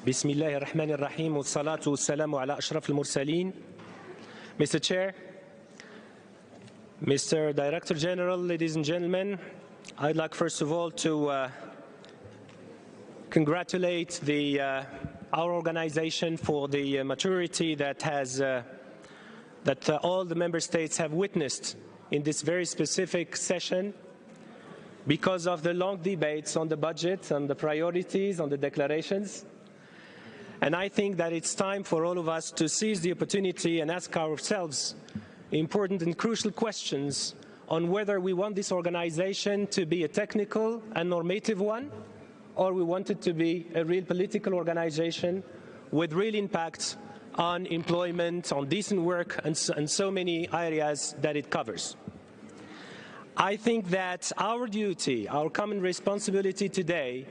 بسم الله الرحمن الرحيم والصلاة والسلام على أشرف المرسلين. Mr. Chair, Mr. Director General, ladies and gentlemen, I'd like first of all to congratulate our organization for the maturity that all the member states have witnessed in this very specific session because of the long debates on the budget, on the priorities, on the declarations. And I think that it's time for all of us to seize the opportunity and ask ourselves important and crucial questions on whether we want this organization to be a technical and normative one, or we want it to be a real political organization with real impact on employment, on decent work, and so many areas that it covers. I think that our duty, our common responsibility today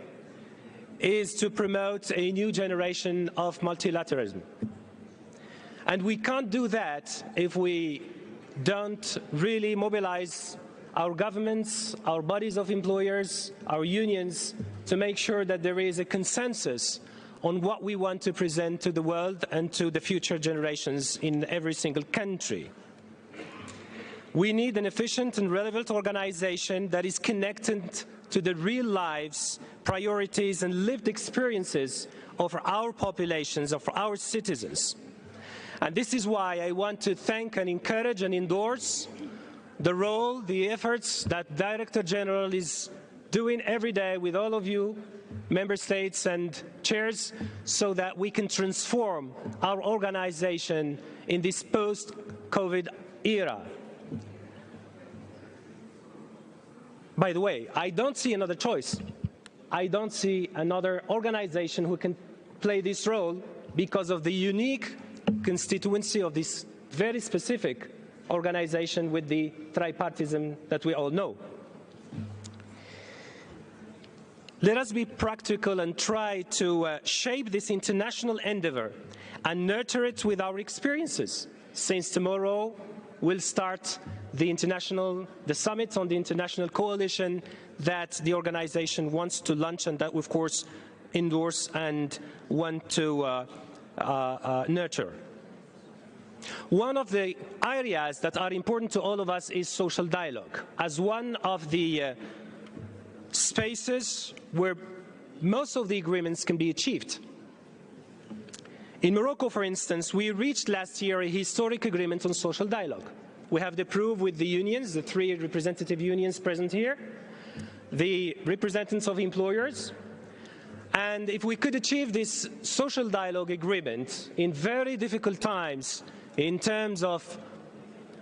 is to promote a new generation of multilateralism. And we can't do that if we don't really mobilize our governments, our bodies of employers, our unions, to make sure that there is a consensus on what we want to present to the world and to the future generations in every single country. We need an efficient and relevant organization that is connected to the real lives, priorities, and lived experiences of our populations, of our citizens. And this is why I want to thank and encourage and endorse the role, the efforts that Director General is doing every day with all of you, member states and chairs, so that we can transform our organization in this post-COVID era. By the way, I don't see another choice. I don't see another organization who can play this role because of the unique constituency of this very specific organization with the tripartism that we all know. Let us be practical and try to shape this international endeavor and nurture it with our experiences, since tomorrow we'll start the summit on the international coalition that the organization wants to launch and that we, of course, endorse and want to nurture. One of the areas that are important to all of us is social dialogue, as one of the spaces where most of the agreements can be achieved. In Morocco, for instance, we reached last year a historic agreement on social dialogue. We have the proof with the unions, the 3 representative unions present here, the representatives of employers. And if we could achieve this social dialogue agreement in very difficult times in terms of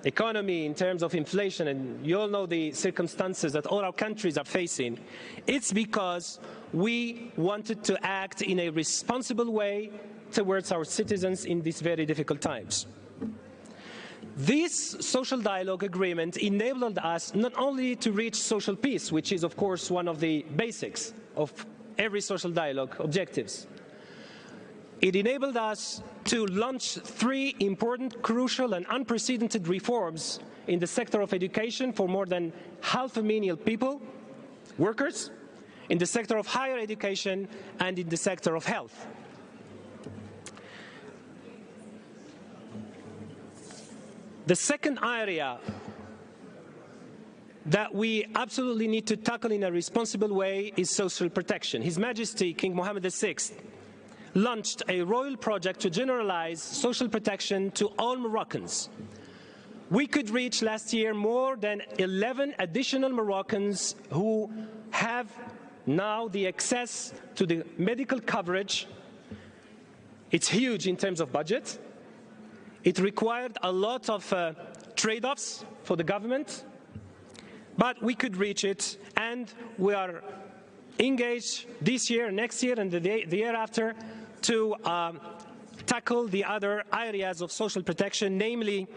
economy, in terms of inflation, and you all know the circumstances that all our countries are facing, it's because we wanted to act in a responsible way towards our citizens in these very difficult times. This social dialogue agreement enabled us not only to reach social peace, which is of course one of the basics of every social dialogue objectives. It enabled us to launch 3 important, crucial and unprecedented reforms in the sector of education for more than 500,000 people, workers, in the sector of higher education and in the sector of health. The second area that we absolutely need to tackle in a responsible way is social protection. His Majesty King Mohammed VI launched a royal project to generalize social protection to all Moroccans. We could reach last year more than 11 additional Moroccans who have now the access to the medical coverage. It's huge in terms of budget. It required a lot of trade-offs for the government, but we could reach it, and we are engaged this year, next year, and the year after to tackle the other areas of social protection, namely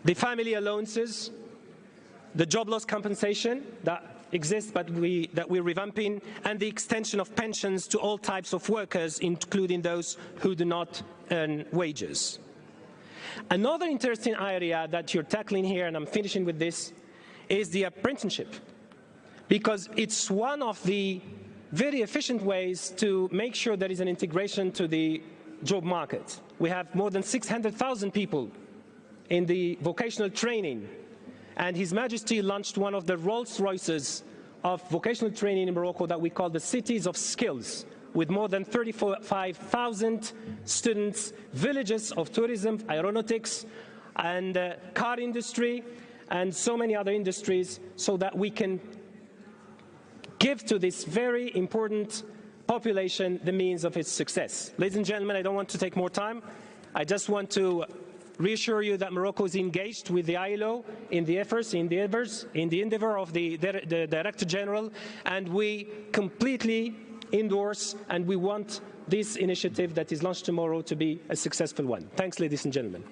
the family allowances, the job loss compensation that exists but that we're revamping, and the extension of pensions to all types of workers, including those who do not earn wages. Another interesting area that you're tackling here, and I'm finishing with this, is the apprenticeship, because it's one of the very efficient ways to make sure there is an integration to the job market. We have more than 600,000 people in the vocational training, and His Majesty launched one of the Rolls-Royces of vocational training in Morocco that we call the Cities of Skills, with more than 35,000 students, villages of tourism, aeronautics, and car industry, and so many other industries, so that we can give to this very important population the means of its success. Ladies and gentlemen, I don't want to take more time. I just want to reassure you that Morocco is engaged with the ILO in the efforts, in the endeavor of the Director General, and we completely endorse and we want this initiative that is launched tomorrow to be a successful one. Thanks, ladies and gentlemen.